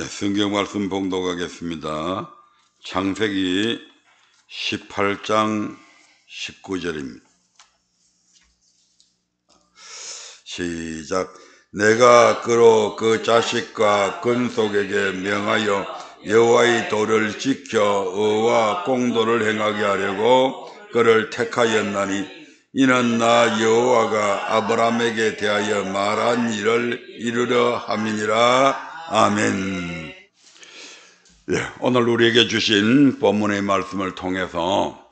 성경 말씀 봉독하겠습니다. 창세기 18장 19절입니다. 시작. 내가 그로 그 자식과 근속에게 명하여 여호와의 도를 지켜 의와 공도를 행하게 하려고 그를 택하였나니 이는 나 여호와가 아브라함에게 대하여 말한 일을 이루려 함이니라. 아멘. 오늘 우리에게 주신 본문의 말씀을 통해서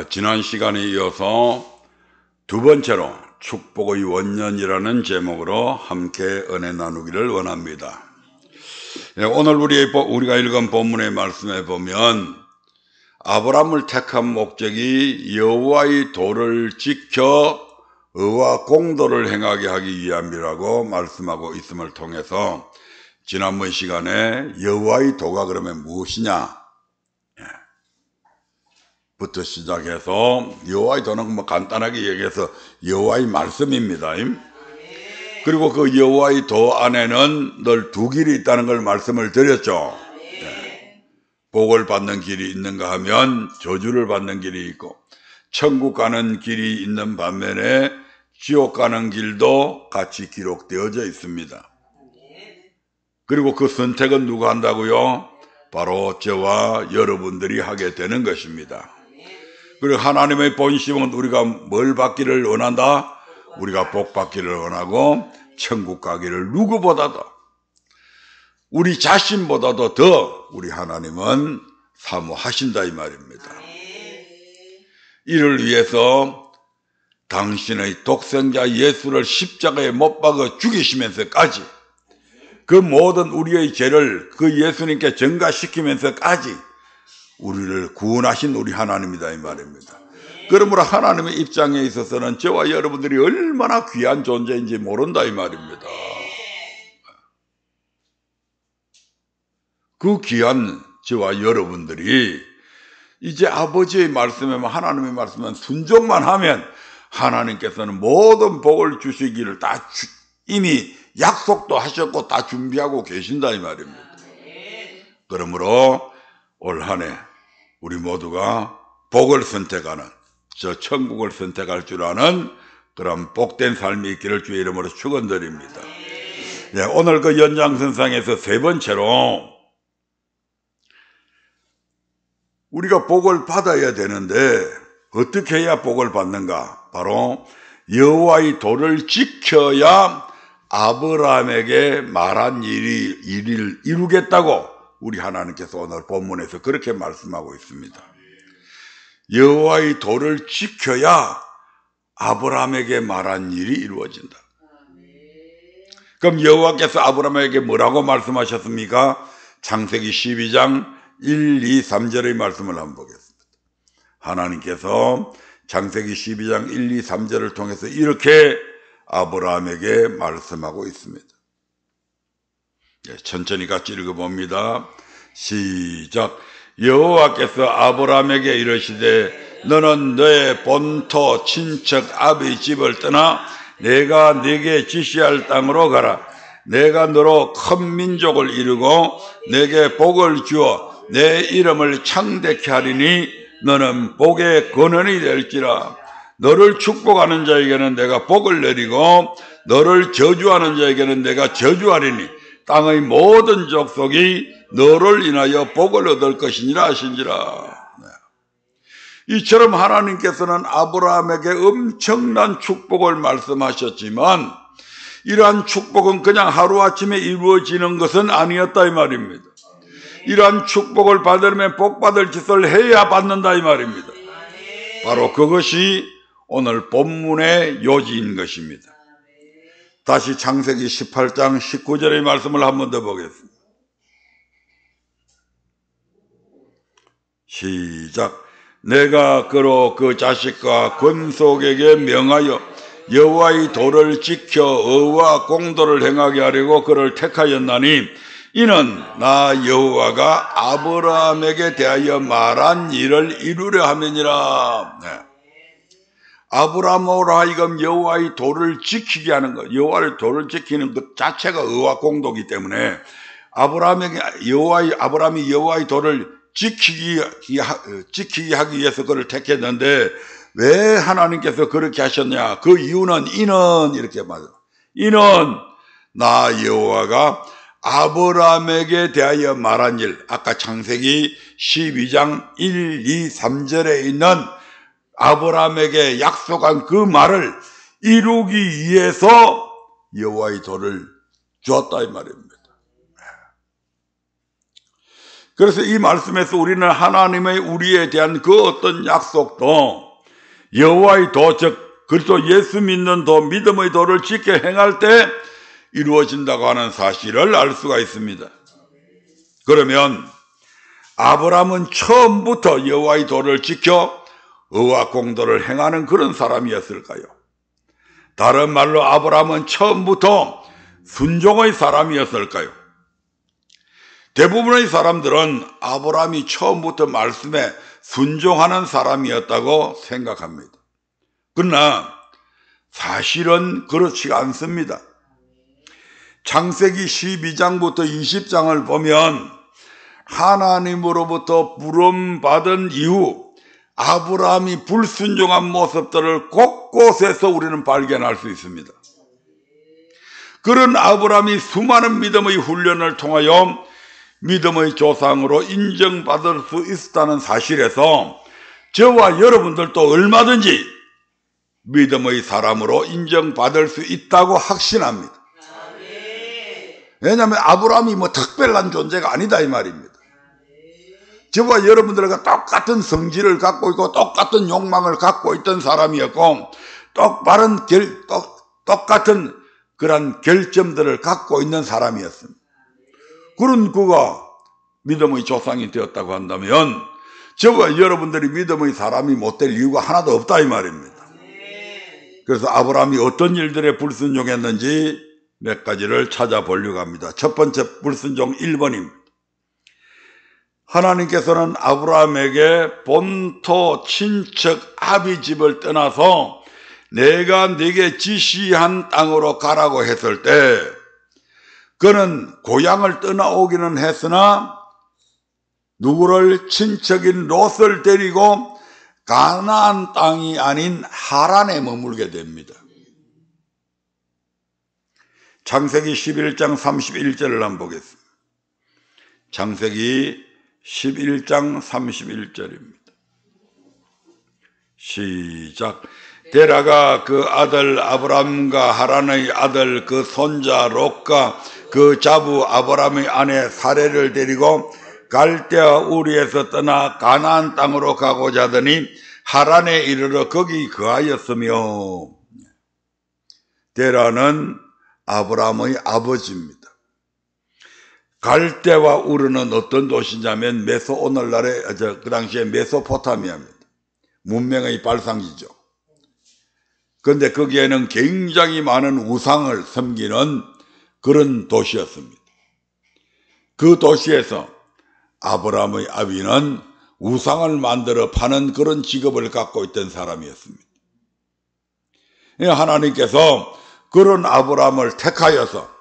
지난 시간에 이어서 두 번째로 축복의 원년이라는 제목으로 함께 은혜 나누기를 원합니다. 오늘 우리가 읽은 본문의 말씀에 보면 아브라함을 택한 목적이 여호와의 도를 지켜 의와 공도를 행하게 하기 위함이라고 말씀하고 있음을 통해서 지난번 시간에 여호와의 도가 그러면 무엇이냐 부터 시작해서 여호와의 도는 뭐 간단하게 얘기해서 여호와의 말씀입니다. 그리고 그 여호와의 도 안에는 늘 두 길이 있다는 걸 말씀을 드렸죠. 복을 받는 길이 있는가 하면 저주를 받는 길이 있고 천국 가는 길이 있는 반면에 지옥 가는 길도 같이 기록되어져 있습니다. 그리고 그 선택은 누가 한다고요? 바로 저와 여러분들이 하게 되는 것입니다. 그리고 하나님의 본심은 우리가 뭘 받기를 원한다? 우리가 복 받기를 원하고 천국 가기를 누구보다도 우리 자신보다도 더 우리 하나님은 사모하신다 이 말입니다. 이를 위해서 당신의 독생자 예수를 십자가에 못 박아 죽이시면서까지 그 모든 우리의 죄를 그 예수님께 전가시키면서까지 우리를 구원하신 우리 하나님이다 이 말입니다. 그러므로 하나님의 입장에 있어서는 저와 여러분들이 얼마나 귀한 존재인지 모른다 이 말입니다. 그 귀한 저와 여러분들이 이제 아버지의 말씀에만 하나님의 말씀에만 순종만 하면 하나님께서는 모든 복을 주시기를 다 이미 약속도 하셨고 다 준비하고 계신다 이 말입니다. 그러므로 올 한 해 우리 모두가 복을 선택하는 저 천국을 선택할 줄 아는 그런 복된 삶이 있기를 주의 이름으로 축원드립니다. 오늘 그 연장선상에서 세 번째로 우리가 복을 받아야 되는데 어떻게 해야 복을 받는가? 바로 여호와의 도를 지켜야 아브라함에게 말한 일을 이루겠다고 우리 하나님께서 오늘 본문에서 그렇게 말씀하고 있습니다. 여호와의 도를 지켜야 아브라함에게 말한 일이 이루어진다. 그럼 여호와께서 아브라함에게 뭐라고 말씀하셨습니까? 창세기 12장 1, 2, 3절의 말씀을 한번 보겠습니다. 하나님께서 창세기 12장 1, 2, 3절을 통해서 이렇게 아브라함에게 말씀하고 있습니다. 천천히 같이 읽어봅니다. 시작. 여호와께서 아브라함에게 이르시되 너는 너의 본토 친척 아비 집을 떠나 내가 네게 지시할 땅으로 가라. 내가 너로 큰 민족을 이루고 내게 복을 주어 내 이름을 창대케 하리니 너는 복의 근원이 될지라. 너를 축복하는 자에게는 내가 복을 내리고 너를 저주하는 자에게는 내가 저주하리니 땅의 모든 족속이 너를 인하여 복을 얻을 것이니라 하신지라. 이처럼 하나님께서는 아브라함에게 엄청난 축복을 말씀하셨지만 이러한 축복은 그냥 하루아침에 이루어지는 것은 아니었다 이 말입니다. 이러한 축복을 받으려면 복받을 짓을 해야 받는다 이 말입니다. 바로 그것이 오늘 본문의 요지인 것입니다. 다시 창세기 18장 19절의 말씀을 한 번 더 보겠습니다. 시작. 내가 그로 그 자식과 근속에게 명하여 여호와의 도를 지켜 의와 공도를 행하게 하려고 그를 택하였나니 이는 나 여호와가 아브라함에게 대하여 말한 일을 이루려 함이니라. 아브라함으로 하여금 여호와의 도를 지키게 하는 것, 여호와의 도를 지키는 것 자체가 의와 공도이기 때문에 아브라함이 여호와의 도를 지키기 하기 위해서 그를 택했는데 왜 하나님께서 그렇게 하셨냐? 그 이유는 이는 이렇게 말해요. 이는 나 여호와가 아브라함에게 대하여 말한 일, 아까 창세기 12장 1, 2, 3절에 있는 아브라함에게 약속한 그 말을 이루기 위해서 여호와의 도를 주었다 이 말입니다. 그래서 이 말씀에서 우리는 하나님의 우리에 대한 그 어떤 약속도 여호와의 도, 즉 그리스도 예수 믿는 도, 믿음의 도를 지켜 행할 때 이루어진다고 하는 사실을 알 수가 있습니다. 그러면 아브라함은 처음부터 여호와의 도를 지켜 의와 공도를 행하는 그런 사람이었을까요? 다른 말로 아브라함은 처음부터 순종의 사람이었을까요? 대부분의 사람들은 아브라함이 처음부터 말씀에 순종하는 사람이었다고 생각합니다. 그러나 사실은 그렇지 않습니다. 창세기 12장부터 20장을 보면 하나님으로부터 부름받은 이후 아브라함이 불순종한 모습들을 곳곳에서 우리는 발견할 수 있습니다. 그런 아브라함이 수많은 믿음의 훈련을 통하여 믿음의 조상으로 인정받을 수 있었다는 사실에서 저와 여러분들도 얼마든지 믿음의 사람으로 인정받을 수 있다고 확신합니다. 왜냐하면 아브라함이 특별한 존재가 아니다 이 말입니다. 저와 여러분들과 똑같은 성질을 갖고 있고 똑같은 욕망을 갖고 있던 사람이었고 똑같은 그런 결점들을 갖고 있는 사람이었습니다. 그런 그가 믿음의 조상이 되었다고 한다면 저와 여러분들이 믿음의 사람이 못 될 이유가 하나도 없다 이 말입니다. 그래서 아브라함이 어떤 일들에 불순종했는지 몇 가지를 찾아보려고 합니다. 첫 번째 불순종 1번입니다. 하나님께서는 아브라함에게 본토 친척 아비 집을 떠나서 내가 네게 지시한 땅으로 가라고 했을 때 그는 고향을 떠나오기는 했으나 누구를 친척인 롯을 데리고 가나안 땅이 아닌 하란에 머물게 됩니다. 창세기 11장 31절을 한번 보겠습니다. 창세기 11장 31절입니다. 시작. 데라가 그 아들 아브람과 하란의 아들 그 손자 롯과 그 자부 아브람의 아내 사레를 데리고 갈대아 우리에서 떠나 가나안 땅으로 가고자 하더니 하란에 이르러 거기 거하였으며, 데라는 아브람의 아버지입니다. 갈대와 우르는 어떤 도시냐면 오늘날의 그 당시에 메소포타미아입니다. 문명의 발상지죠. 그런데 거기에는 굉장히 많은 우상을 섬기는 그런 도시였습니다. 그 도시에서 아브람의 아비는 우상을 만들어 파는 그런 직업을 갖고 있던 사람이었습니다. 하나님께서 그런 아브람을 택하여서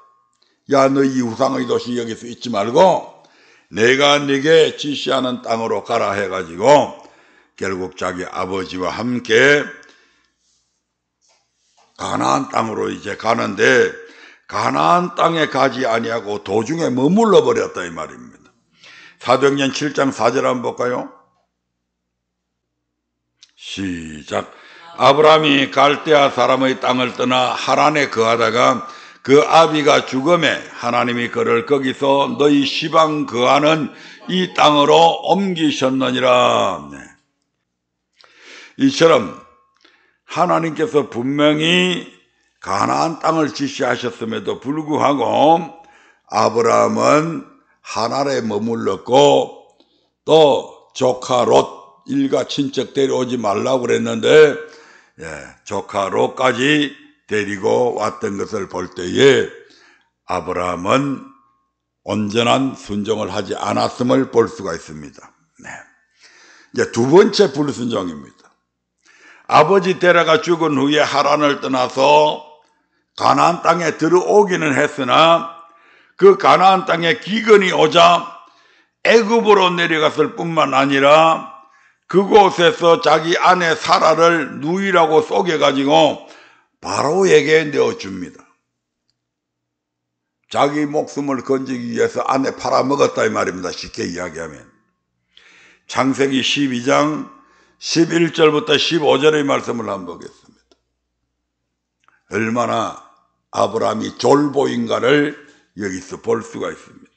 야, 너 이 우상의 도시 여기서 있지 말고 내가 네게 지시하는 땅으로 가라 해가지고 결국 자기 아버지와 함께 가나안 땅으로 이제 가는데 가나안 땅에 가지 아니하고 도중에 머물러 버렸다 이 말입니다. 사도행전 7장 4절 한번 볼까요? 시작. 아브라함이 갈대아 사람의 땅을 떠나 하란에 거하다가 그 아비가 죽음에 하나님이 그를 거기서 너희 시방 거하는 이 땅으로 옮기셨느니라. 이처럼 하나님께서 분명히 가나안 땅을 지시하셨음에도 불구하고 아브라함은 하란에 머물렀고 또 조카 롯 일가 친척 데려오지 말라고 그랬는데 조카 롯까지 데리고 왔던 것을 볼 때에 아브라함은 온전한 순종을 하지 않았음을 볼 수가 있습니다. 이제 두 번째 불순종입니다. 아버지 데라가 죽은 후에 하란을 떠나서 가나안 땅에 들어오기는 했으나 그 가나안 땅에 기근이 오자 애굽으로 내려갔을 뿐만 아니라 그곳에서 자기 아내 사라를 누이라고 속여가지고 바로에게 내어줍니다. 자기 목숨을 건지기 위해서 아내 팔아먹었다 이 말입니다. 쉽게 이야기하면. 창세기 12장 11절부터 15절의 말씀을 한번 보겠습니다. 얼마나 아브라함이 졸보인가를 여기서 볼 수가 있습니다.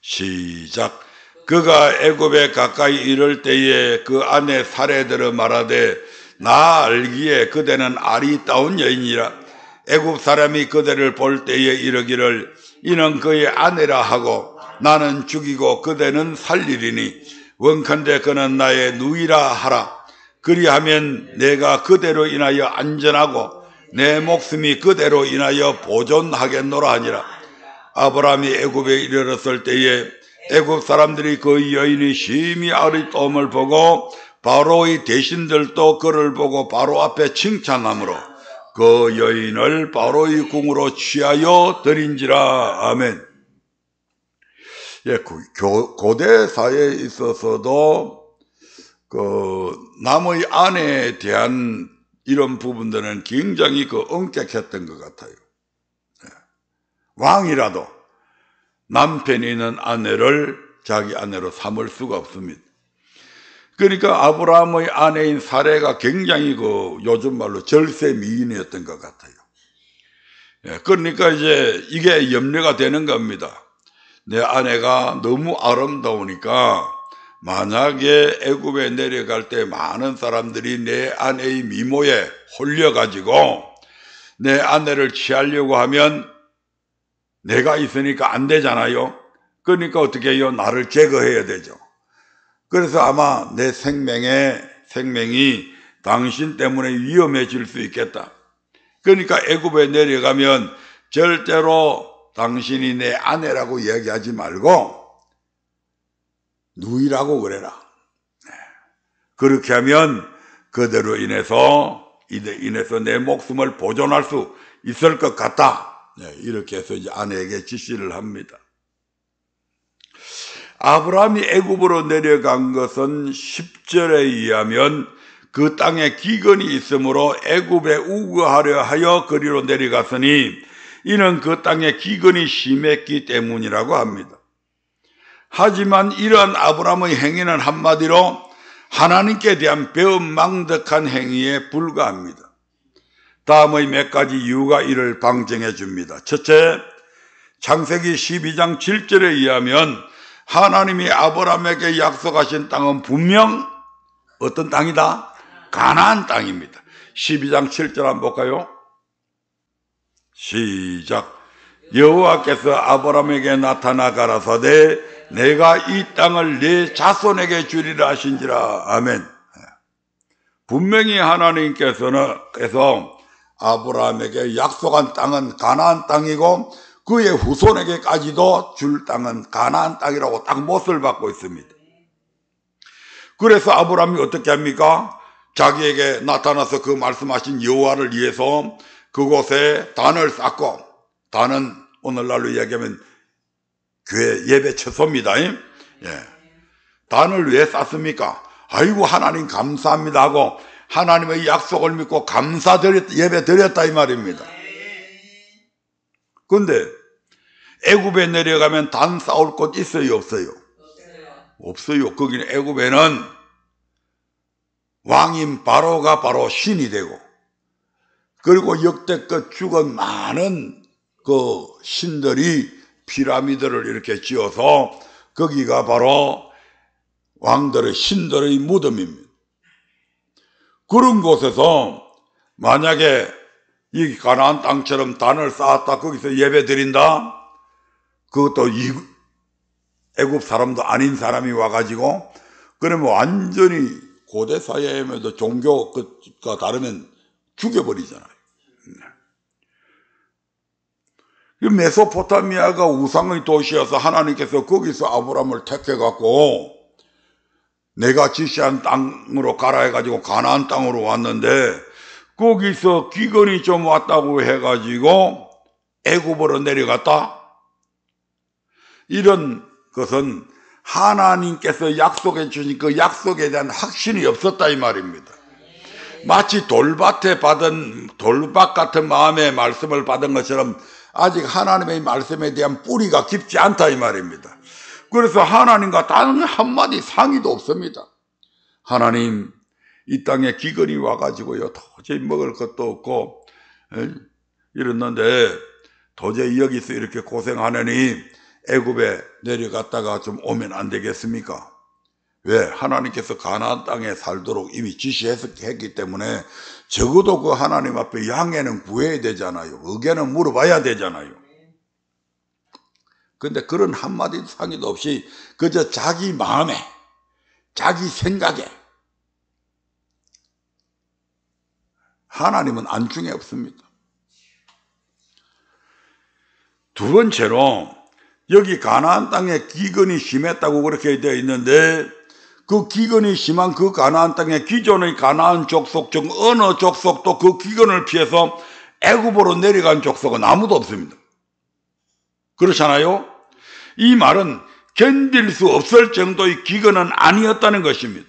시작. 그가 애굽에 가까이 이를 때에 그 아내 사레들어 말하되 나 알기에 그대는 아리따운 여인이라. 애굽 사람이 그대를 볼 때에 이르기를 이는 그의 아내라 하고 나는 죽이고 그대는 살리리니 원컨대 그는 나의 누이라 하라. 그리하면 내가 그대로 인하여 안전하고 내 목숨이 그대로 인하여 보존하겠노라 하니라. 아브라함이 애굽에 이르렀을 때에 애굽 사람들이 그 여인이 심히 아리따움을 보고 바로의 대신들도 그를 보고 바로 앞에 칭찬하므로 그 여인을 바로의 궁으로 취하여 드린지라. 아멘. 예, 고대 사회에 있어서도 남의 아내에 대한 이런 부분들은 굉장히 엄격했던 것 같아요. 예. 왕이라도 남편이 있는 아내를 자기 아내로 삼을 수가 없습니다. 그러니까 아브라함의 아내인 사레가 굉장히 요즘 말로 절세 미인이었던 것 같아요. 예, 그러니까 이제 이게 염려가 되는 겁니다. 내 아내가 너무 아름다우니까 만약에 애굽에 내려갈 때 많은 사람들이 내 아내의 미모에 홀려가지고 내 아내를 취하려고 하면 내가 있으니까 안 되잖아요. 그러니까 어떻게 해요? 나를 제거해야 되죠. 그래서 아마 내 생명이 당신 때문에 위험해질 수 있겠다. 그러니까 애굽에 내려가면 절대로 당신이 내 아내라고 이야기하지 말고 누이라고 그래라. 그렇게 하면 그대로 인해서 내 목숨을 보존할 수 있을 것 같다. 이렇게 해서 이제 아내에게 지시를 합니다. 아브라함이 애굽으로 내려간 것은 10절에 의하면 그 땅에 기근이 있으므로 애굽에 우거하려 하여 그리로 내려갔으니 이는 그 땅에 기근이 심했기 때문이라고 합니다. 하지만 이러한 아브라함의 행위는 한마디로 하나님께 대한 배은망덕한 행위에 불과합니다. 다음의 몇 가지 이유가 이를 방증해 줍니다. 첫째, 창세기 12장 7절에 의하면 하나님이 아브라함에게 약속하신 땅은 분명 어떤 땅이다? 가나안 땅입니다. 12장 7절 한번 볼까요? 시작. 여호와께서 아브라함에게 나타나 가라사대 내가 이 땅을 네 자손에게 주리라 하신지라. 아멘. 분명히 하나님께서는 아브라함에게 약속한 땅은 가나안 땅이고 그의 후손에게까지도 줄 땅은 가나안 땅이라고 딱 못을 받고 있습니다. 그래서 아브라함이 어떻게 합니까? 자기에게 나타나서 그 말씀하신 여호와를 위해서 그곳에 단을 쌓고, 단은 오늘날로 이야기하면 교회 예배 처소입니다. 예. 단을 왜 쌓습니까? 아이고 하나님 감사합니다 하고 하나님의 약속을 믿고 예배 드렸다 이 말입니다. 그런데 애굽에 내려가면 단 쌓을 곳 있어요 없어요? 없어요. 거기는 애굽에는 왕인 바로가 바로 신이 되고 그리고 역대껏 죽은 많은 그 신들이 피라미드를 이렇게 지어서 거기가 바로 왕들의 신들의 무덤입니다. 그런 곳에서 만약에 이 가나안 땅처럼 단을 쌓았다 거기서 예배 드린다, 그것도 애굽 사람도 아닌 사람이 와가지고 그러면 완전히 고대 사회에도 종교가 다르면 죽여버리잖아요. 메소포타미아가 우상의 도시여서 하나님께서 거기서 아브라함을 택해갖고 내가 지시한 땅으로 가라 해가지고 가나안 땅으로 왔는데 거기서 기근이 좀 왔다고 해가지고 애굽으로 내려갔다? 이런 것은 하나님께서 약속해 주신 그 약속에 대한 확신이 없었다 이 말입니다. 마치 돌밭 같은 마음의 말씀을 받은 것처럼 아직 하나님의 말씀에 대한 뿌리가 깊지 않다 이 말입니다. 그래서 하나님과 단 한마디 상의도 없습니다. 하나님, 이 땅에 기근이 와가지고요 도저히 먹을 것도 없고 이랬는데 도저히 여기서 이렇게 고생하느니 애굽에 내려갔다가 좀 오면 안 되겠습니까? 왜? 하나님께서 가나안 땅에 살도록 이미 지시했기 때문에 적어도 그 하나님 앞에 양해는 구해야 되잖아요. 의견은 물어봐야 되잖아요. 근데 그런 한마디 상의도 없이 그저 자기 마음에, 자기 생각에, 하나님은 안중에 없습니다. 두 번째로 여기 가나안 땅에 기근이 심했다고 그렇게 되어 있는데 그 기근이 심한 그 가나안 땅에 기존의 가나안 족속 중 어느 족속도 그 기근을 피해서 애굽으로 내려간 족속은 아무도 없습니다. 그렇잖아요? 이 말은 견딜 수 없을 정도의 기근은 아니었다는 것입니다.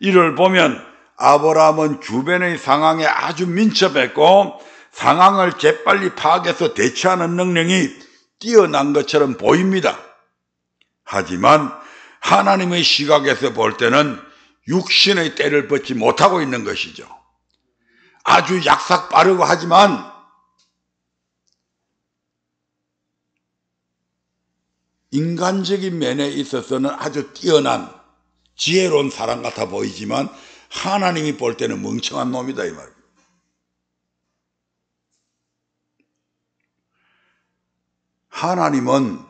이를 보면 아브라함은 주변의 상황에 아주 민첩했고 상황을 재빨리 파악해서 대처하는 능력이 뛰어난 것처럼 보입니다. 하지만 하나님의 시각에서 볼 때는 육신의 때를 벗지 못하고 있는 것이죠. 아주 약삭 빠르고 하지만 인간적인 면에 있어서는 아주 뛰어난 지혜로운 사람 같아 보이지만 하나님이 볼 때는 멍청한 놈이다 이 말입니다. 하나님은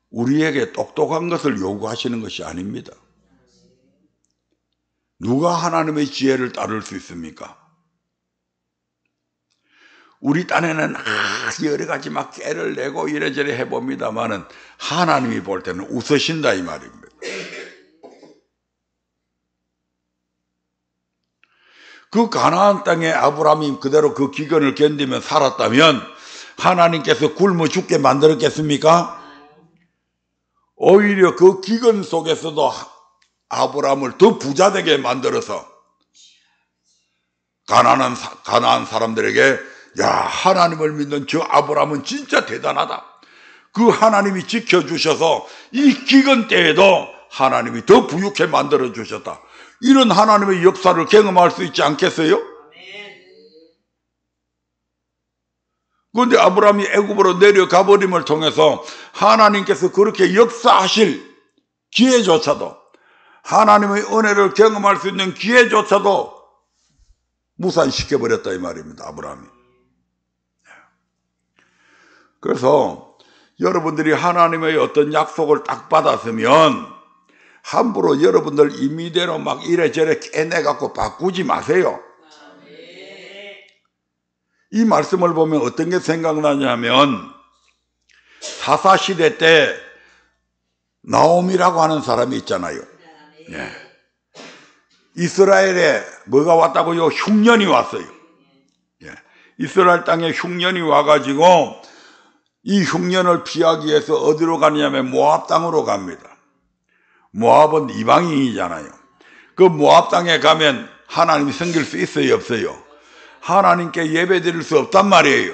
우리에게 똑똑한 것을 요구하시는 것이 아닙니다. 누가 하나님의 지혜를 따를 수 있습니까? 우리 딴에는 여러 가지 막 깨를 내고 이래저래 해봅니다만은 하나님이 볼 때는 웃으신다 이 말입니다. 그 가나안 땅에 아브라함이 그대로 그 기근을 견디며 살았다면 하나님께서 굶어 죽게 만들었겠습니까? 오히려 그 기근 속에서도 아브라함을 더 부자되게 만들어서 가나안 사람들에게 야, 하나님을 믿는 저 아브라함은 진짜 대단하다. 그 하나님이 지켜주셔서 이 기근 때에도 하나님이 더 부유케 만들어 주셨다. 이런 하나님의 역사를 경험할 수 있지 않겠어요? 그런데 아브라함이 애굽으로 내려가 버림을 통해서 하나님께서 그렇게 역사하실 기회조차도, 하나님의 은혜를 경험할 수 있는 기회조차도 무산시켜버렸다 이 말입니다. 아브라함이. 그래서 여러분들이 하나님의 어떤 약속을 딱 받았으면 함부로 여러분들 임의대로 막 이래저래 깨내갖고 바꾸지 마세요. 이 말씀을 보면 어떤 게 생각나냐면 사사시대 때 나옴이라고 하는 사람이 있잖아요. 예. 이스라엘에 뭐가 왔다고요? 흉년이 왔어요. 예. 이스라엘 땅에 흉년이 와가지고 이 흉년을 피하기 위해서 어디로 가냐면 모압 땅으로 갑니다. 모압은 이방인이잖아요. 그 모압 땅에 가면 하나님이 섬길 수 있어요, 없어요? 하나님께 예배 드릴 수 없단 말이에요.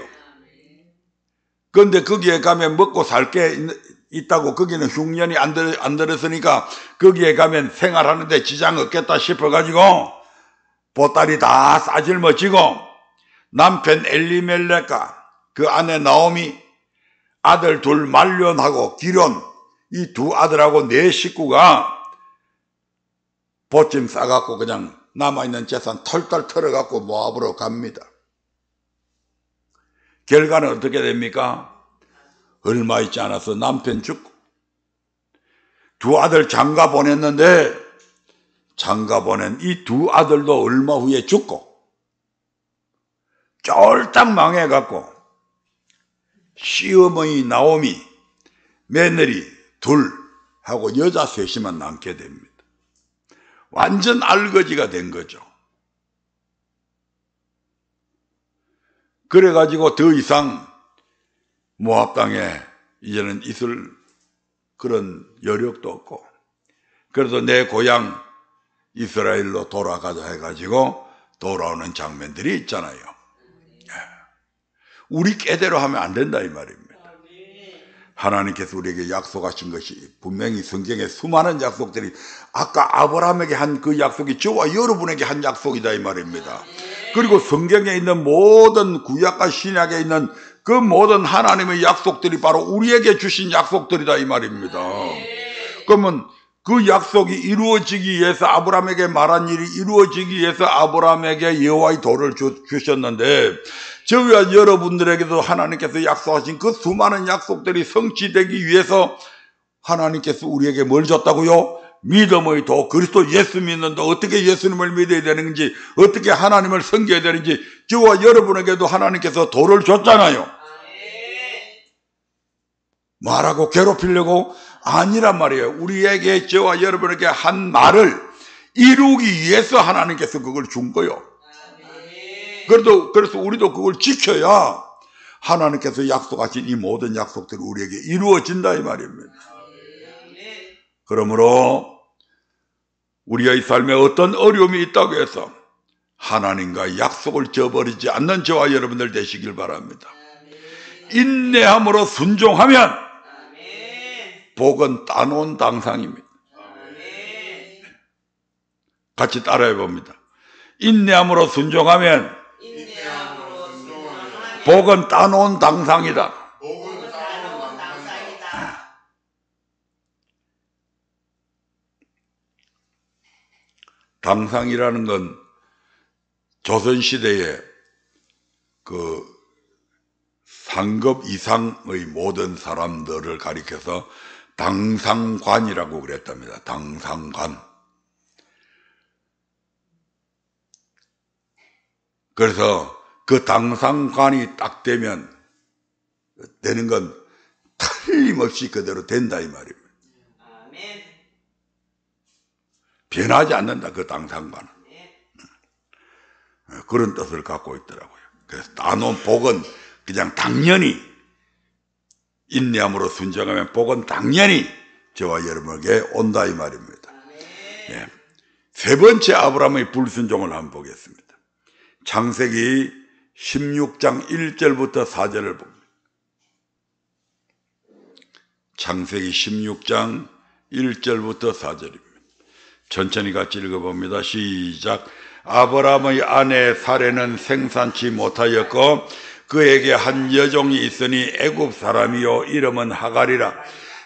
그런데 거기에 가면 먹고 살 게 있다고, 거기는 흉년이 안 들었으니까 거기에 가면 생활하는데 지장 없겠다 싶어가지고 보따리 다 싸질머지고 남편 엘리멜렉과 그 아내 나오미, 아들 둘 말론하고 기론, 이 두 아들하고 네 식구가 보침 싸갖고 그냥 남아있는 재산 털털 털어갖고 모압으로 갑니다. 결과는 어떻게 됩니까? 얼마 있지 않아서 남편 죽고 두 아들 장가 보냈는데 장가 보낸 이 두 아들도 얼마 후에 죽고 쫄딱 망해갖고 시어머니 나오미, 며느리 둘 하고 여자 셋이만 남게 됩니다. 완전 알거지가 된 거죠. 그래가지고 더 이상 모압 땅에 이제는 있을 그런 여력도 없고, 그래서 내 고향 이스라엘로 돌아가자 해가지고 돌아오는 장면들이 있잖아요. 우리 꾀대로 하면 안 된다 이 말입니다. 하나님께서 우리에게 약속하신 것이 분명히 성경에 수많은 약속들이, 아까 아브라함에게 한 그 약속이 저와 여러분에게 한 약속이다 이 말입니다. 그리고 성경에 있는 모든 구약과 신약에 있는 그 모든 하나님의 약속들이 바로 우리에게 주신 약속들이다 이 말입니다. 그러면 그 약속이 이루어지기 위해서, 아브라함에게 말한 일이 이루어지기 위해서 아브라함에게 여호와의 도를 주셨는데, 저희와 여러분들에게도 하나님께서 약속하신 그 수많은 약속들이 성취되기 위해서 하나님께서 우리에게 뭘 줬다고요? 믿음의 도, 그리스도 예수 믿는다. 어떻게 예수님을 믿어야 되는지, 어떻게 하나님을 섬겨야 되는지 저와 여러분에게도 하나님께서 도를 줬잖아요. 말하고 괴롭히려고? 아니란 말이에요. 우리에게, 저와 여러분에게 한 말을 이루기 위해서 하나님께서 그걸 준 거예요. 그래서 우리도 그걸 지켜야 하나님께서 약속하신 이 모든 약속들이 우리에게 이루어진다 이 말입니다. 그러므로 우리의 삶에 어떤 어려움이 있다고 해서 하나님과 약속을 저버리지 않는 저와 여러분들 되시길 바랍니다. 인내함으로 순종하면 복은 따놓은 당상입니다. 같이 따라해 봅니다. 인내함으로 순종하면 복은 따놓은 당상이다. 당상이라는 건 조선시대에 그 상급 이상의 모든 사람들을 가리켜서 당상관이라고 그랬답니다. 당상관. 그래서 그 당상관이 딱 되는 건 틀림없이 그대로 된다 이 말입니다. 변하지 않는다 그 당상관은. 그런 뜻을 갖고 있더라고요. 그래서 따놓은 복은 그냥 당연히, 인내함으로 순종하면 복은 당연히 저와 여러분에게 온다 이 말입니다. 예. 세 번째 아브라함의 불순종을 한번 보겠습니다. 창세기 16장 1절부터 4절을 봅니다. 창세기 16장 1절부터 4절입니다. 천천히 같이 읽어봅니다. 시작. 아브라함의 아내 사레는 생산치 못하였고 그에게 한 여종이 있으니 애굽 사람이요 이름은 하갈이라.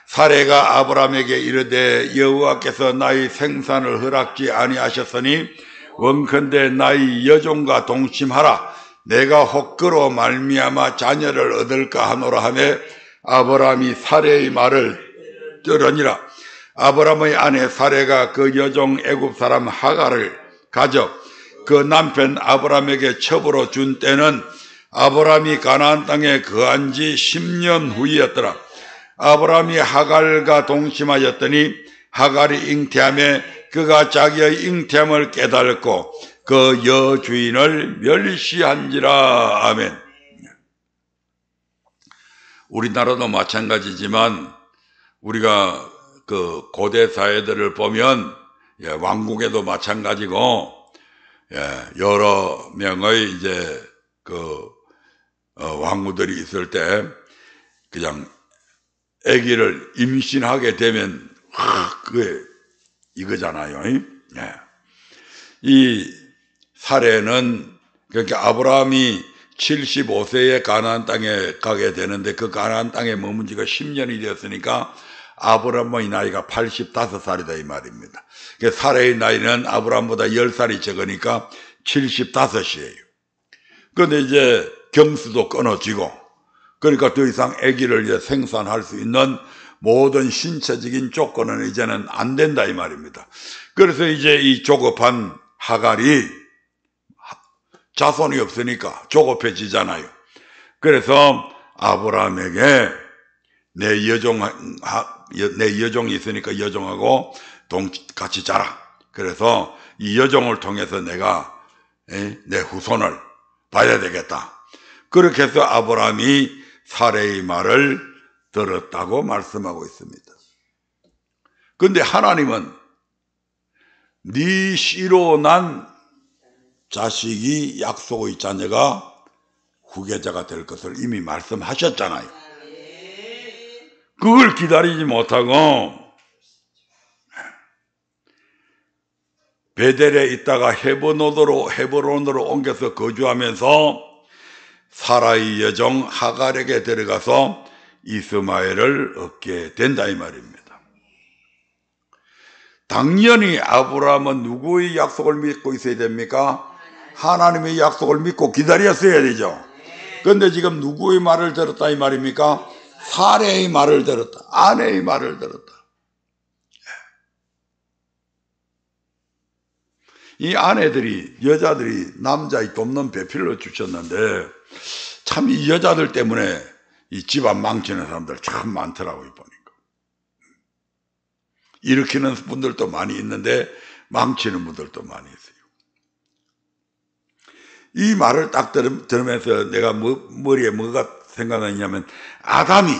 사레가 아브라함에게 이르되 여호와께서 나의 생산을 허락지 아니하셨으니 원컨대 나의 여종과 동침하라. 내가 혹 그로 말미암아 자녀를 얻을까 하노라 하매 아브라함이 사레의 말을 들으니라. 아브라함의 아내 사레가 그 여종 애굽 사람 하갈을 가져 그 남편 아브라함에게 첩으로 준 때는 아브라함이 가나안 땅에 거한 지 10년 후이었더라. 아브라함이 하갈과 동침하였더니 하갈이 잉태함에 그가 자기의 잉태함을 깨달고 그 여주인을 멸시한지라. 아멘. 우리나라도 마찬가지지만 우리가 그 고대 사회들을 보면 왕국에도 마찬가지고 여러 명의 이제 그 왕후들이 있을 때 그냥 아기를 임신하게 되면 그게 이거잖아요. 이 사례는 그러니까 아브라함이 75세에 가나안 땅에 가게 되는데 그 가나안 땅에 머문 지가 10년이 되었으니까 아브라함의 나이가 85살이다 이 말입니다. 그러니까 사례의 나이는 아브라함보다 10살이 적으니까 75이에요. 그런데 이제 경수도 끊어지고 그러니까 더 이상 아기를 이제 생산할 수 있는 모든 신체적인 조건은 이제는 안 된다 이 말입니다. 그래서 이제 이 조급한 하갈이 자손이 없으니까 조급해지잖아요. 그래서 아브라함에게 내 여종이 있으니까 여종하고 같이 자라. 그래서 이 여종을 통해서 내가 내 후손을 봐야 되겠다. 그렇게 해서 아브라함이 사례의 말을 들었다고 말씀하고 있습니다. 그런데 하나님은 네 씨로 난 자식이 약속의 자녀가 후계자가 될 것을 이미 말씀하셨잖아요. 그걸 기다리지 못하고 베델에 있다가 헤브론으로 옮겨서 거주하면서 사라의 여종 하갈에게 데려가서 이스마엘을 얻게 된다 이 말입니다. 당연히 아브라함은 누구의 약속을 믿고 있어야 됩니까? 하나님의 약속을 믿고 기다렸어야 되죠. 그런데 지금 누구의 말을 들었다 이 말입니까? 사례의 말을 들었다. 아내의 말을 들었다. 이 아내들이, 여자들이 남자의 돕는 배필로 주셨는데 참 이 여자들 때문에 이 집안 망치는 사람들 참 많더라고요, 보니까. 일으키는 분들도 많이 있는데 망치는 분들도 많이 있어요. 이 말을 딱 들으면서 내가 머리에 뭐가 생각나냐면 아담이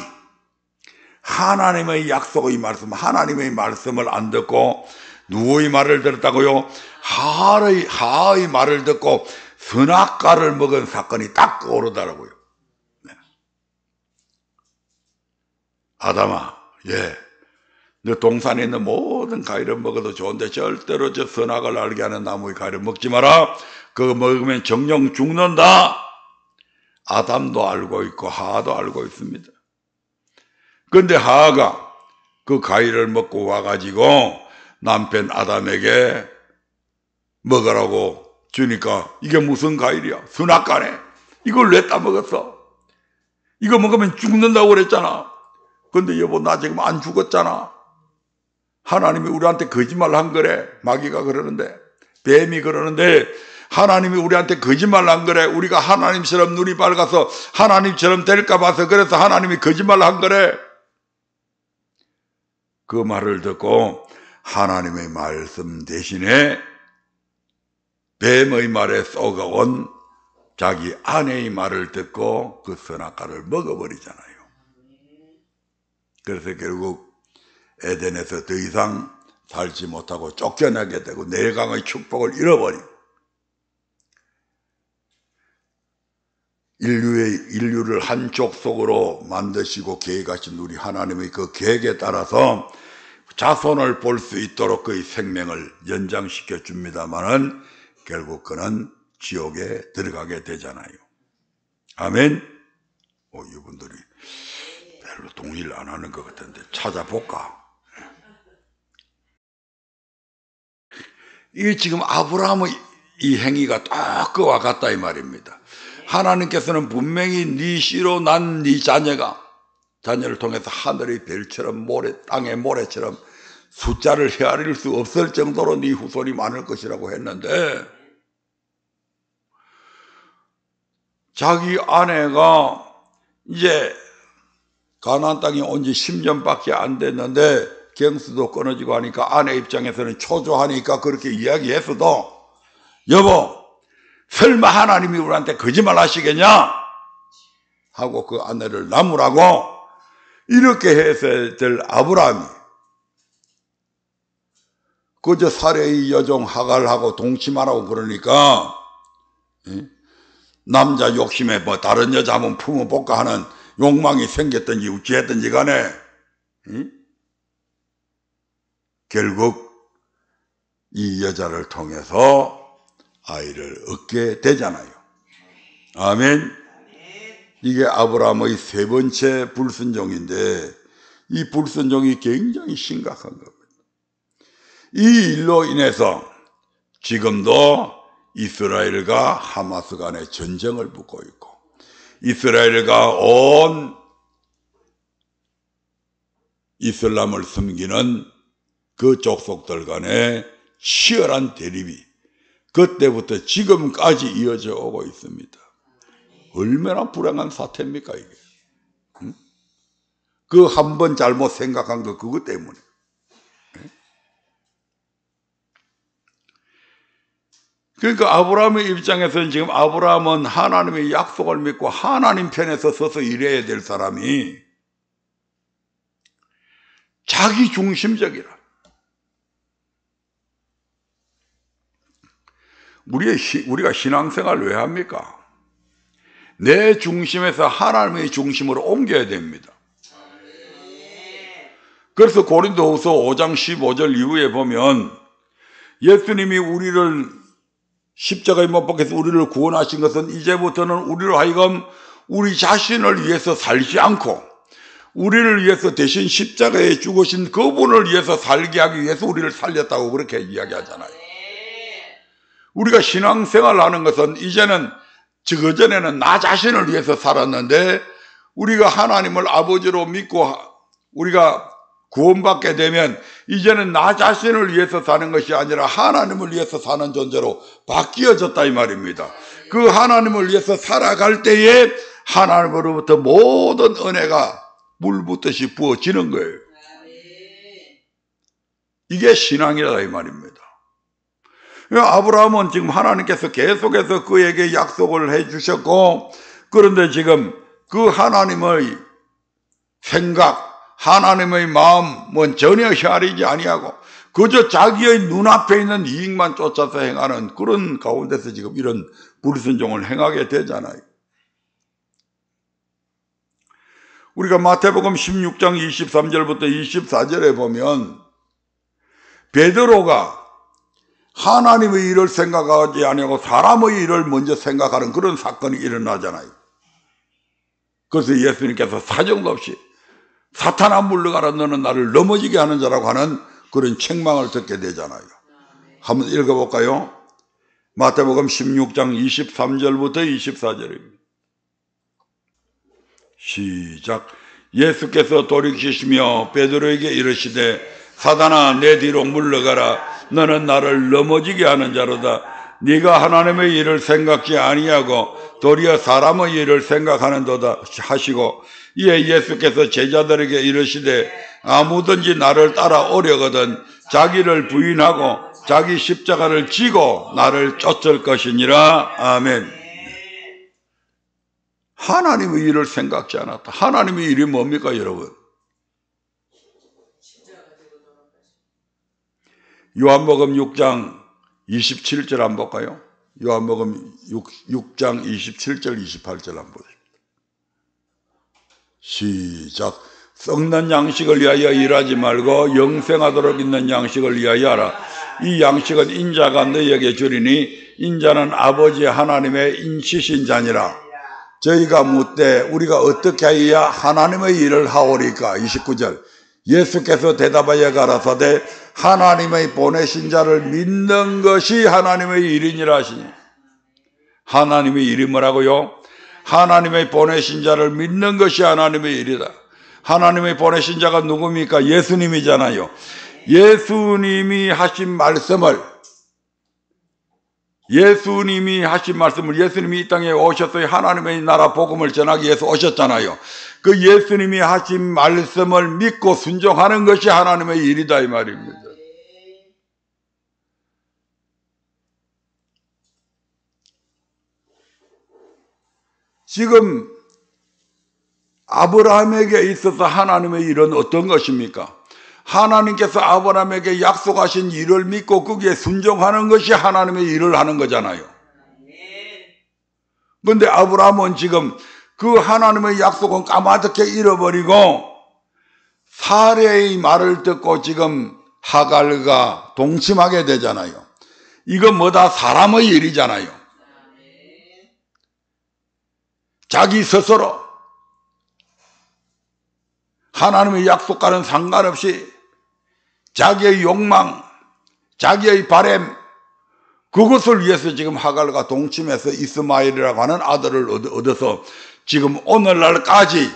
하나님의 약속의 말씀, 하나님의 말씀을 안 듣고 누구의 말을 들었다고요? 하의 말을 듣고 선악과를 먹은 사건이 딱 떠오르더라고요. 네. 아담아, 너 동산에 있는 모든 과일을 먹어도 좋은데 절대로 저 선악을 알게 하는 나무의 과일을 먹지 마라. 그거 먹으면 정령 죽는다. 아담도 알고 있고 하도 알고 있습니다. 그런데 하가 그 과일을 먹고 와가지고 남편 아담에게 먹으라고 주니까 이게 무슨 과일이야? 선악과네. 이걸 왜 따먹었어? 이거 먹으면 죽는다고 그랬잖아. 근데 여보 나 지금 안 죽었잖아. 하나님이 우리한테 거짓말 한 거래. 마귀가 그러는데, 뱀이 그러는데 하나님이 우리한테 거짓말 한 거래. 우리가 하나님처럼 눈이 밝아서 하나님처럼 될까 봐서 그래서 하나님이 거짓말 한 거래. 그 말을 듣고 하나님의 말씀 대신에 뱀의 말에 쏘가온 자기 아내의 말을 듣고 그 선악과를 먹어버리잖아요. 그래서 결국 에덴에서 더 이상 살지 못하고 쫓겨나게 되고 내강의 축복을 잃어버리고 인류를 한 족속으로 만드시고 계획하신 우리 하나님의 그 계획에 따라서 자손을 볼 수 있도록 그의 생명을 연장시켜 줍니다마는 결국 그는 지옥에 들어가게 되잖아요. 아멘. 이분들이 별로 동의를 안 하는 것 같은데 찾아볼까? 이게 지금 아브라함의 이 행위가 딱 그와 같다 이 말입니다. 하나님께서는 분명히 네 씨로 난 네 자녀를 통해서 하늘의 별처럼 땅의 모래처럼 숫자를 헤아릴 수 없을 정도로 네 후손이 많을 것이라고 했는데 자기 아내가 이제 가나안 땅에 온 지 10년밖에 안 됐는데 경수도 끊어지고 하니까 아내 입장에서는 초조하니까 그렇게 이야기했어도 여보 설마 하나님이 우리한테 거짓말 하시겠냐? 하고 그 아내를 나무라고 이렇게 해서 될 아브라함이 그저 사례의 여종 하갈하고 동침하라고 그러니까 남자 욕심에 뭐 다른 여자 한번 품어볼까 하는 욕망이 생겼든지 어찌했든지 간에 결국 이 여자를 통해서 아이를 얻게 되잖아요. 아멘. 이게 아브라함의 세 번째 불순종인데 이 불순종이 굉장히 심각한 겁니다. 이 일로 인해서 지금도 이스라엘과 하마스 간의 전쟁을 붙고 있고 이스라엘과 온 이슬람을 섬기는 그 족속들 간의 치열한 대립이 그때부터 지금까지 이어져 오고 있습니다. 얼마나 불행한 사태입니까 이게. 그 한 번 잘못 생각한 거 그것 때문에. 그러니까 아브라함의 입장에서는 지금 아브라함은 하나님의 약속을 믿고 하나님 편에서 서서 일해야 될 사람이 자기 중심적이라. 우리가 신앙생활을 왜 합니까? 내 중심에서 하나님의 중심으로 옮겨야 됩니다. 그래서 고린도후서 5장 15절 이후에 보면 예수님이 우리를 십자가에 못 박혀서 우리를 구원하신 것은 이제부터는 우리로 하여금 우리 자신을 위해서 살지 않고 우리를 위해서 대신 십자가에 죽으신 그분을 위해서 살게 하기 위해서 우리를 살렸다고 그렇게 이야기하잖아요. 우리가 신앙생활을 하는 것은 이제는 그전에는 나 자신을 위해서 살았는데 우리가 하나님을 아버지로 믿고 우리가 구원받게 되면 이제는 나 자신을 위해서 사는 것이 아니라 하나님을 위해서 사는 존재로 바뀌어졌다 이 말입니다. 그 하나님을 위해서 살아갈 때에 하나님으로부터 모든 은혜가 물붓듯이 부어지는 거예요. 이게 신앙이다 이 말입니다. 아브라함은 지금 하나님께서 계속해서 그에게 약속을 해주셨고 그런데 지금 그 하나님의 생각 하나님의 마음은 전혀 헤아리지 아니하고 그저 자기의 눈앞에 있는 이익만 쫓아서 행하는 그런 가운데서 지금 이런 불순종을 행하게 되잖아요. 우리가 마태복음 16장 23절부터 24절에 보면 베드로가 하나님의 일을 생각하지 아니하고 사람의 일을 먼저 생각하는 그런 사건이 일어나잖아요. 그래서 예수님께서 사정도 없이 사탄아 물러가라 너는 나를 넘어지게 하는 자라고 하는 그런 책망을 듣게 되잖아요. 한번 읽어볼까요? 마태복음 16장 23절부터 24절입니다. 시작. 예수께서 돌이키시며 베드로에게 이르시되 사단아 내 뒤로 물러가라 너는 나를 넘어지게 하는 자로다. 네가 하나님의 일을 생각지 아니하고 도리어 사람의 일을 생각하는도다 하시고 이에 예수께서 제자들에게 이르시되 아무든지 나를 따라오려거든 자기를 부인하고 자기 십자가를 지고 나를 쫓을 것이니라. 아멘. 하나님의 일을 생각지 않았다. 하나님의 일이 뭡니까 여러분? 요한복음 6장 27절 한번 볼까요? 요한복음 6장 27절 28절 한번 보십시오. 시작. 썩는 양식을 위하여 일하지 말고 영생하도록 있는 양식을 위하여 하라. 이 양식은 인자가 너희에게 주리니 인자는 아버지 하나님의 인치신 자니라. 저희가 묻되 우리가 어떻게 하여야 하나님의 일을 하오리까? 29절. 예수께서 대답하여 가라사대 하나님의 보내신 자를 믿는 것이 하나님의 일이니라 하시니. 하나님의 일이 뭐라고요? 하나님의 보내신 자를 믿는 것이 하나님의 일이다. 하나님의 보내신 자가 누굽니까? 예수님이잖아요. 예수님이 하신 말씀을 예수님이 이 땅에 오셔서 하나님의 나라 복음을 전하기 위해서 오셨잖아요. 그 예수님이 하신 말씀을 믿고 순종하는 것이 하나님의 일이다 이 말입니다. 지금 아브라함에게 있어서 하나님의 일은 어떤 것입니까? 하나님께서 아브라함에게 약속하신 일을 믿고 거기에 순종하는 것이 하나님의 일을 하는 거잖아요. 그런데 아브라함은 지금 그 하나님의 약속은 까마득히 잃어버리고 사례의 말을 듣고 지금 하갈과 동침하게 되잖아요. 이건 뭐다? 사람의 일이잖아요. 자기 스스로 하나님의 약속과는 상관없이 자기의 욕망, 자기의 바램, 그것을 위해서 지금 하갈과 동침해서 이스마엘이라고 하는 아들을 얻어서 지금 오늘날까지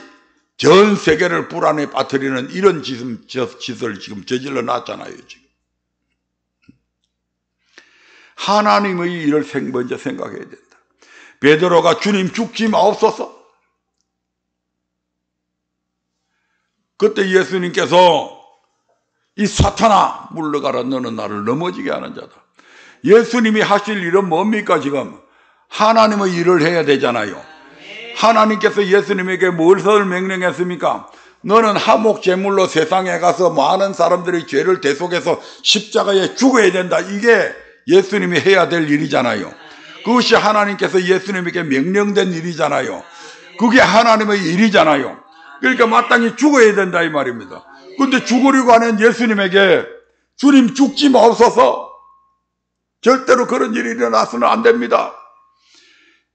전 세계를 불안에 빠뜨리는 이런 짓을 지금 저질러 놨잖아요. 지금. 하나님의 일을 먼저 생각해야 된다. 베드로가 주님 죽지 마옵소서. 그때 예수님께서 이 사탄아 물러가라 너는 나를 넘어지게 하는 자다. 예수님이 하실 일은 뭡니까? 지금 하나님의 일을 해야 되잖아요. 하나님께서 예수님에게 무엇을 명령했습니까? 너는 화목 제물로 세상에 가서 많은 사람들의 죄를 대속해서 십자가에 죽어야 된다. 이게 예수님이 해야 될 일이잖아요. 그것이 하나님께서 예수님에게 명령된 일이잖아요. 그게 하나님의 일이잖아요. 그러니까 마땅히 죽어야 된다 이 말입니다. 그런데 죽으려고 하는 예수님에게 주님 죽지 마옵소서, 절대로 그런 일이 일어나서는 안 됩니다.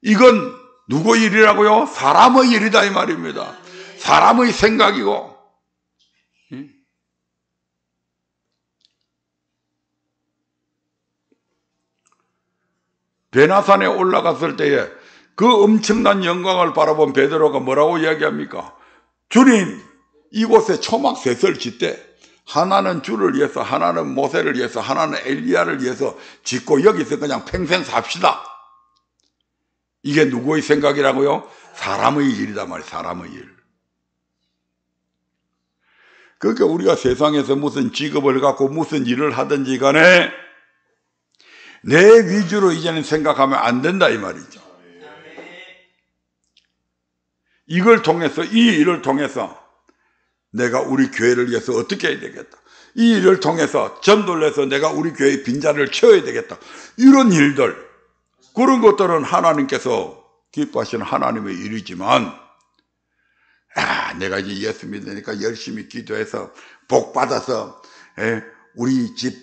이건 누구 일이라고요? 사람의 일이다 이 말입니다. 사람의 생각이고. 베나산에 올라갔을 때에 그 엄청난 영광을 바라본 베드로가 뭐라고 이야기합니까? 주님, 이곳에 초막셋을 짓되 하나는 주를 위해서, 하나는 모세를 위해서, 하나는 엘리야를 위해서 짓고 여기서 그냥 평생 삽시다. 이게 누구의 생각이라고요? 사람의 일이다 말이에요. 사람의 일. 그러니까 우리가 세상에서 무슨 직업을 갖고 무슨 일을 하든지 간에 내 위주로 이제는 생각하면 안 된다 이 말이죠. 이걸 통해서, 이 일을 통해서 내가 우리 교회를 위해서 어떻게 해야 되겠다, 이 일을 통해서 전도를 해서 내가 우리 교회의 빈자리를 채워야 되겠다, 이런 일들, 그런 것들은 하나님께서 기뻐하시는 하나님의 일이지만, 내가 이제 예수 믿으니까 열심히 기도해서 복 받아서 우리 집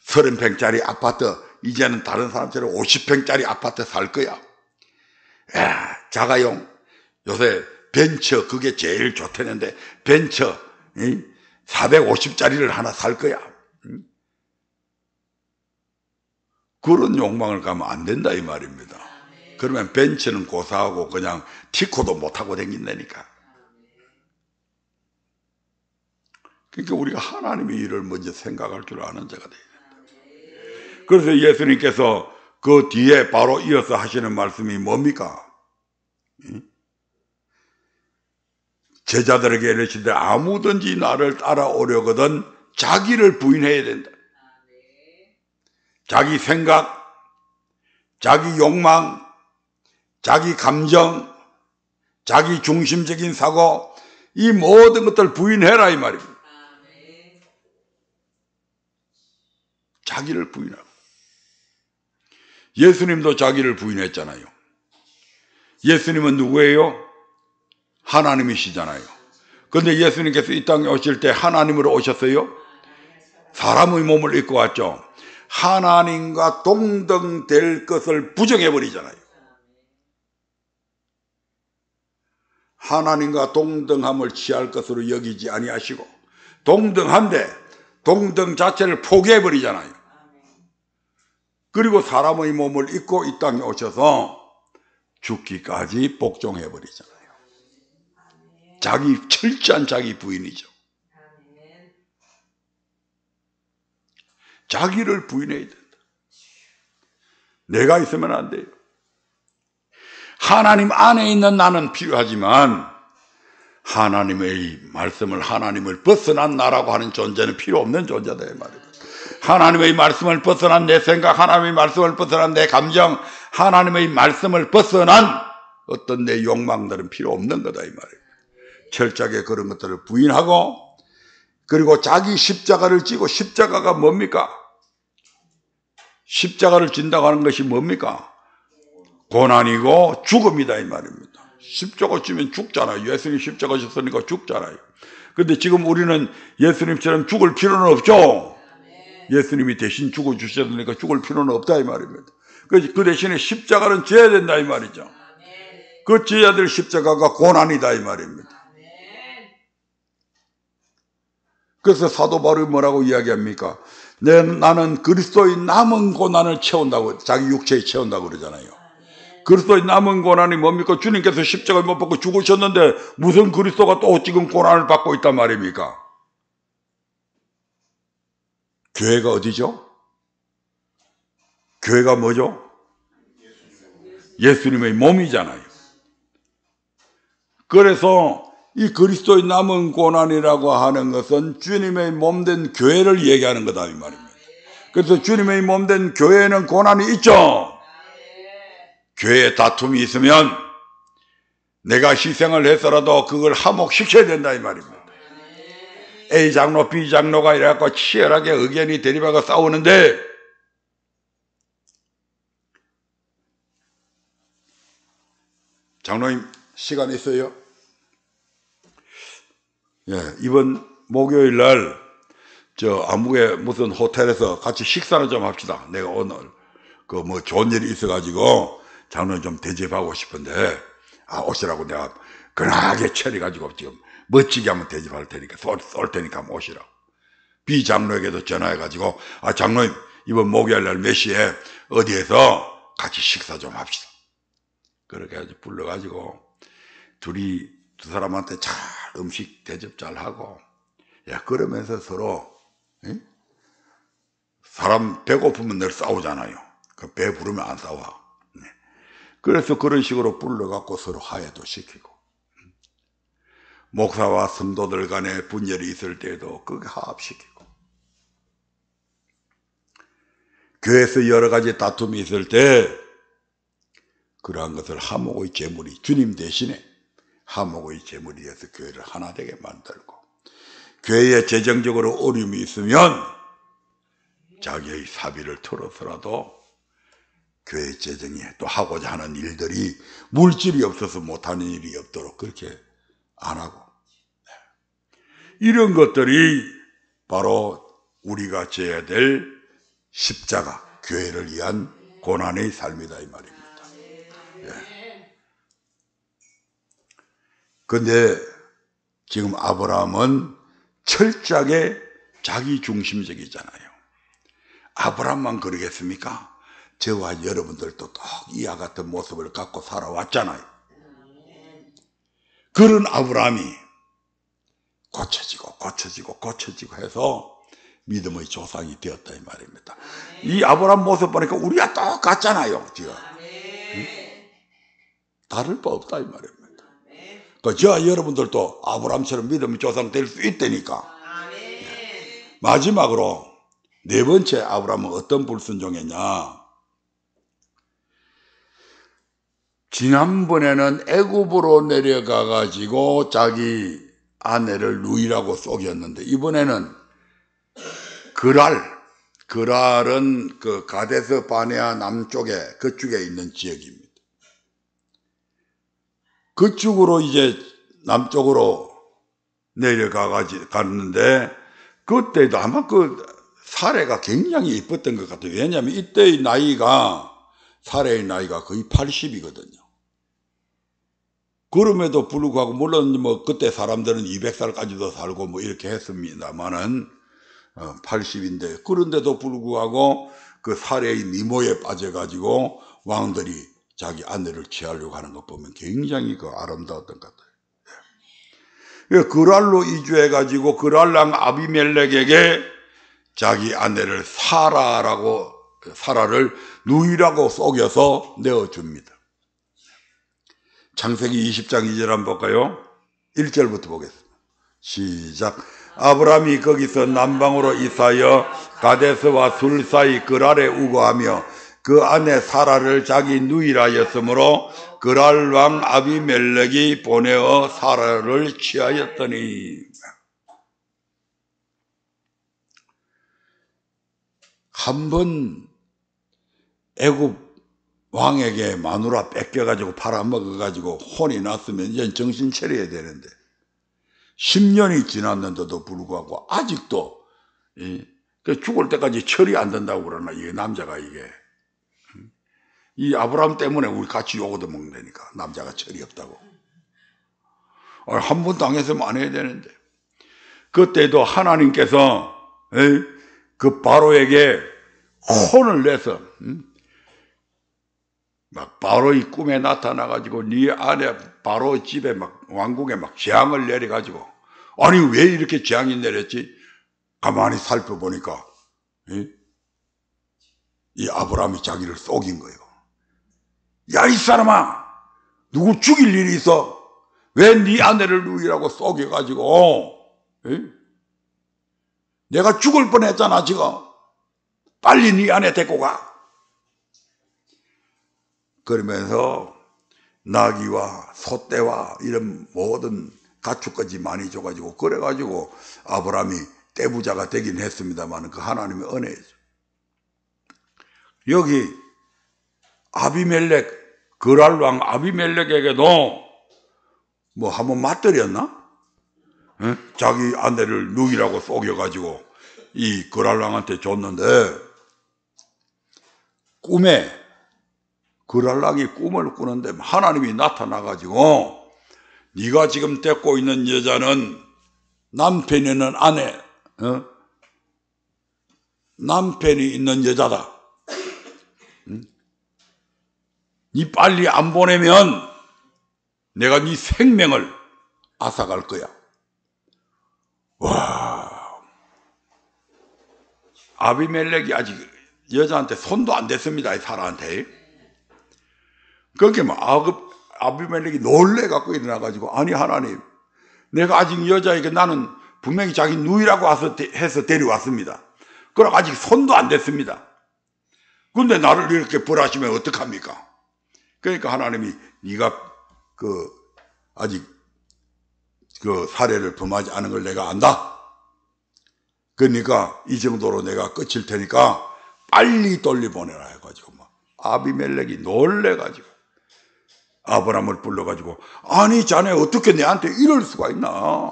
30평짜리 아파트, 이제는 다른 사람처럼 50평짜리 아파트 살 거야. 자가용, 요새 벤처, 그게 제일 좋다는데 벤처 450짜리를 하나 살 거야. 그런 욕망을 가면 안 된다 이 말입니다. 그러면 벤처는 고사하고 그냥 티코도 못하고 다닌다니까. 그러니까 우리가 하나님의 일을 먼저 생각할 줄 아는 자가 돼야 된다. 그래서 예수님께서 그 뒤에 바로 이어서 하시는 말씀이 뭡니까? 제자들에게 이르시되 아무든지 나를 따라오려거든 자기를 부인해야 된다. 자기 생각, 자기 욕망, 자기 감정, 자기 중심적인 사고, 이 모든 것들 부인해라 이 말입니다. 자기를 부인하고. 예수님도 자기를 부인했잖아요. 예수님은 누구예요? 하나님이시잖아요. 그런데 예수님께서 이 땅에 오실 때 하나님으로 오셨어요? 사람의 몸을 입고 왔죠. 하나님과 동등될 것을 부정해버리잖아요. 하나님과 동등함을 취할 것으로 여기지 아니하시고 동등한데 동등 자체를 포기해버리잖아요. 그리고 사람의 몸을 입고 이 땅에 오셔서 죽기까지 복종해버리잖아요. 자기 철저한 자기 부인이죠. 자기를 부인해야 된다. 내가 있으면 안 돼요. 하나님 안에 있는 나는 필요하지만 하나님의 말씀을, 하나님을 벗어난 나라고 하는 존재는 필요 없는 존재다 이 말이에요. 하나님의 말씀을 벗어난 내 생각, 하나님의 말씀을 벗어난 내 감정, 하나님의 말씀을 벗어난 어떤 내 욕망들은 필요 없는 거다 이 말이에요. 철저하게 그런 것들을 부인하고, 그리고 자기 십자가를 지고, 십자가가 뭡니까? 십자가를 진다고 하는 것이 뭡니까? 고난이고 죽음이다 이 말입니다. 십자가 지면 죽잖아요. 예수님 십자가 졌으니까 죽잖아요. 그런데 지금 우리는 예수님처럼 죽을 필요는 없죠. 예수님이 대신 죽어주셨으니까 죽을 필요는 없다 이 말입니다. 그 대신에 십자가는 져야 된다 이 말이죠. 그 져야 될 십자가가 고난이다 이 말입니다. 그래서 사도 바울이 뭐라고 이야기합니까? 나는 그리스도의 남은 고난을 채운다고, 자기 육체에 채운다고 그러잖아요. 그리스도의 남은 고난이 뭡니까? 주님께서 십자가에 못 박고 죽으셨는데 무슨 그리스도가 또 지금 고난을 받고 있단 말입니까? 교회가 어디죠? 교회가 뭐죠? 예수님의 몸이잖아요. 그래서 이 그리스도의 남은 고난이라고 하는 것은 주님의 몸된 교회를 얘기하는 거다 이 말입니다. 그래서 주님의 몸된 교회에는 고난이 있죠. 교회에 다툼이 있으면 내가 희생을 해서라도 그걸 화목시켜야 된다 이 말입니다. A 장로, B 장로가 이래갖고 치열하게 의견이 대립하고 싸우는데 장로님 시간 있어요? 예, 이번 목요일 날 저 아무개 무슨 호텔에서 같이 식사를 좀 합시다. 내가 오늘 그 뭐 좋은 일이 있어가지고 장로님 좀 대접하고 싶은데 오시라고 내가 근하게 차려가지고 지금 멋지게 한번 대접할 테니까 쏠 테니까 한번 오시라고. B 장로에게도 전화해가지고 장로님 이번 목요일 날 몇 시에 어디에서 같이 식사 좀 합시다. 그렇게 아주 불러가지고 두 사람한테 잘 음식 대접 잘 하고 그러면서 서로 사람 배고프면 늘 싸우잖아요. 그 배 부르면 안 싸워. 그래서 그런 식으로 불러갖고 서로 화해도 시키고 목사와 성도들 간에 분열이 있을 때도 그게 화합시키고 교회에서 여러 가지 다툼이 있을 때 그러한 것을 화목의 제물이 주님 대신에 화목의 제물이 돼서 교회를 하나 되게 만들고 교회에 재정적으로 어려움이 있으면 자기의 사비를 털어서라도 교회 재정에 또 하고자 하는 일들이 물질이 없어서 못하는 일이 없도록 그렇게 안 하고 이런 것들이 바로 우리가 져야 될 십자가 교회를 위한 고난의 삶이다 이 말입니다. 그런데 지금 아브라함은 철저하게 자기 중심적이잖아요. 아브라함만 그러겠습니까? 저와 여러분들도 또 이와 같은 모습을 갖고 살아왔잖아요. 그런 아브라함이 고쳐지고 해서 믿음의 조상이 되었다 이 말입니다. 이 아브라함 모습 보니까 우리가 똑같잖아요. 지금 다를 바 없다 이 말입니다. 저와 여러분들도 아브라함처럼 믿음의 조상 될 수 있다니까. 마지막으로 네 번째 아브라함은 어떤 불순종했냐. 지난번에는 애굽으로 내려가 가지고 자기 아내를 루이라고 속였는데 이번에는 그랄은 그 가데스 바네아 남쪽에 그쪽에 있는 지역입니다. 그쪽으로 이제 남쪽으로 갔는데 그때도 아마 그 사례가 굉장히 이뻤던 것 같아요. 왜냐하면 이때의 나이가 사례의 나이가 거의 80이거든요. 그럼에도 불구하고 물론 뭐 그때 사람들은 200살까지도 살고 뭐 이렇게 했습니다만은 80인데 그런데도 불구하고 그 사례의 미모에 빠져가지고 왕들이 자기 아내를 취하려고 하는 것 보면 굉장히 그 아름다웠던 것 같아요. 그랄로 이주해가지고 그랄랑 아비멜렉에게 자기 아내를 사라를 누이라고 속여서 내어줍니다. 창세기 20장 2절 한번 볼까요? 1절부터 보겠습니다. 시작. 아브라함이 거기서 남방으로 이사하여 가데스와 술 사이 그랄에 우거하며 그 아내 사라를 자기 누이라였으므로 그랄 왕 아비멜렉이 보내어 사라를 취하였더니 한번 애굽 왕에게 마누라 뺏겨가지고 팔아먹어가지고 혼이 났으면 이제 정신 차려야 되는데 10년이 지났는데도 불구하고 아직도 죽을 때까지 철이 안 된다고 그러나 이 남자가 이 아브라함 때문에 우리 같이 욕도 먹는다니까. 남자가 철이 없다고. 한 번 당했으면 안 해야 되는데 그때도 하나님께서 그 바로에게 혼을 내서 막 바로의 꿈에 나타나가지고 네 아내 바로 집에 막 왕궁에 막 재앙을 내려가지고 아니 왜 이렇게 재앙이 내렸지? 가만히 살펴보니까 이 아브라함이 자기를 속인 거예요. 야 이 사람아 누구 죽일 일이 있어? 왜 네 아내를 누이라고 속여가지고 내가 죽을 뻔했잖아 지금. 빨리 네 안에 데리고 가. 그러면서 나귀와 소떼와 이런 모든 가축까지 많이 줘가지고, 그래가지고 아브라함이 떼부자가 되긴 했습니다만 그 하나님의 은혜죠. 여기 아비멜렉, 그랄 왕 아비멜렉에게도 뭐 한번 맞들였나? 자기 아내를 누이라고 속여가지고 이 그랄 왕한테 줬는데, 꿈에 그랄 왕이 꿈을 꾸는데 하나님이 나타나가지고, 네가 지금 데리고 있는 여자는 남편이 있는 아내, 남편이 있는 여자다. 네 빨리 안 보내면 내가 네 생명을 앗아갈 거야. 와, 아비멜렉이 아직 여자한테 손도 안 댔습니다, 이 사라한테. 그렇게 막 아비멜렉이 놀래갖고 일어나가지고, 아니 하나님, 내가 아직 여자에게, 나는 분명히 자기 누이라고 해서 데려왔습니다. 그럼 아직 손도 안 댔습니다. 근데 나를 이렇게 벌하시면 어떡합니까? 그러니까 하나님이, 네가 아직 사례를 범하지 않은 걸 내가 안다. 그러니까 이 정도로 내가 끝일 테니까 빨리 돌려보내라 해가지고 막 아비멜렉이 놀래가지고 아브라함을 불러가지고, 아니 자네 어떻게 내한테 이럴 수가 있나?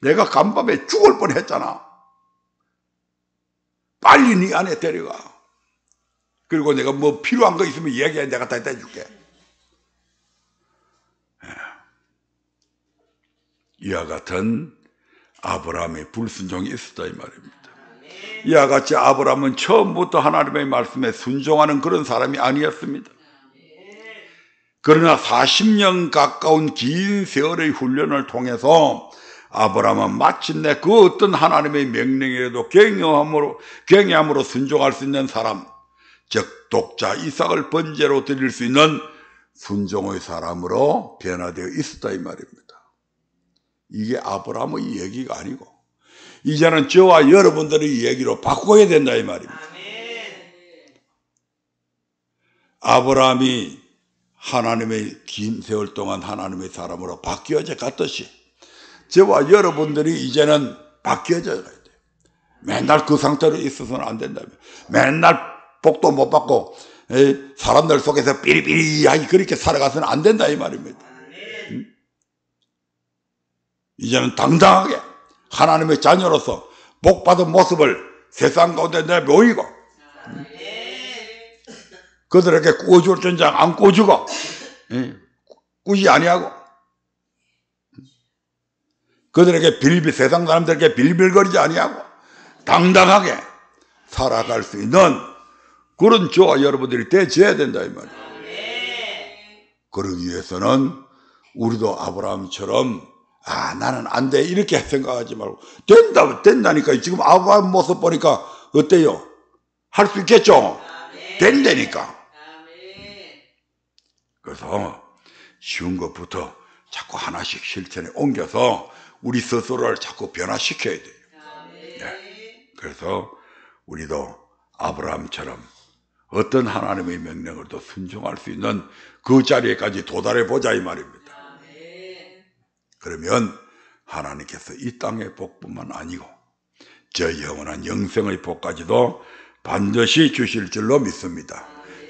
내가 간밤에 죽을 뻔했잖아. 빨리 네 안에 데려가. 그리고 내가 뭐 필요한 거 있으면 얘기해, 내가 다 해줄게. 이와 같은 아브라함의 불순종이 있었다 이 말입니다. 이와 같이 아브라함은 처음부터 하나님의 말씀에 순종하는 그런 사람이 아니었습니다. 그러나 40년 가까운 긴 세월의 훈련을 통해서 아브라함은 마침내 그 어떤 하나님의 명령에도 경외함으로 순종할 수 있는 사람, 즉 독자 이삭을 번제로 드릴 수 있는 순종의 사람으로 변화되어 있었다 이 말입니다. 이게 아브라함의 얘기가 아니고, 이제는 저와 여러분들의 얘기로 바꿔야 된다 이 말입니다. 아브라함이 하나님의 긴 세월 동안 하나님의 사람으로 바뀌어져 갔듯이 저와 여러분들이 이제는 바뀌어져야 돼요. 맨날 그 상태로 있어서는 안 된다며. 맨날 복도 못 받고 사람들 속에서 삐리삐리하게 그렇게 살아가서는 안 된다 이 말입니다. 이제는 당당하게 하나님의 자녀로서 복받은 모습을 세상 가운데 내보이고, 그들에게 꾸어줄 전장 안 꾸어주고, 꾸지 아니하고, 그들에게 세상 사람들에게 빌빌거리지 아니하고 당당하게 살아갈 수 있는 그런 저와 여러분들이 되어야 된다 이 말이에요. 그러기 위해서는 우리도 아브라함처럼 나는 안 돼 이렇게 생각하지 말고, 된다니까. 지금 아브라함 모습 보니까 어때요? 할 수 있겠죠? 된다니까. 그래서 쉬운 것부터 자꾸 하나씩 실천에 옮겨서 우리 스스로를 자꾸 변화시켜야 돼요. 네. 그래서 우리도 아브라함처럼 어떤 하나님의 명령을도 순종할 수 있는 그 자리에까지 도달해 보자 이 말입니다. 그러면 하나님께서 이 땅의 복뿐만 아니고 저 영원한 영생의 복까지도 반드시 주실 줄로 믿습니다.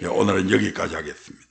오늘은 여기까지 하겠습니다.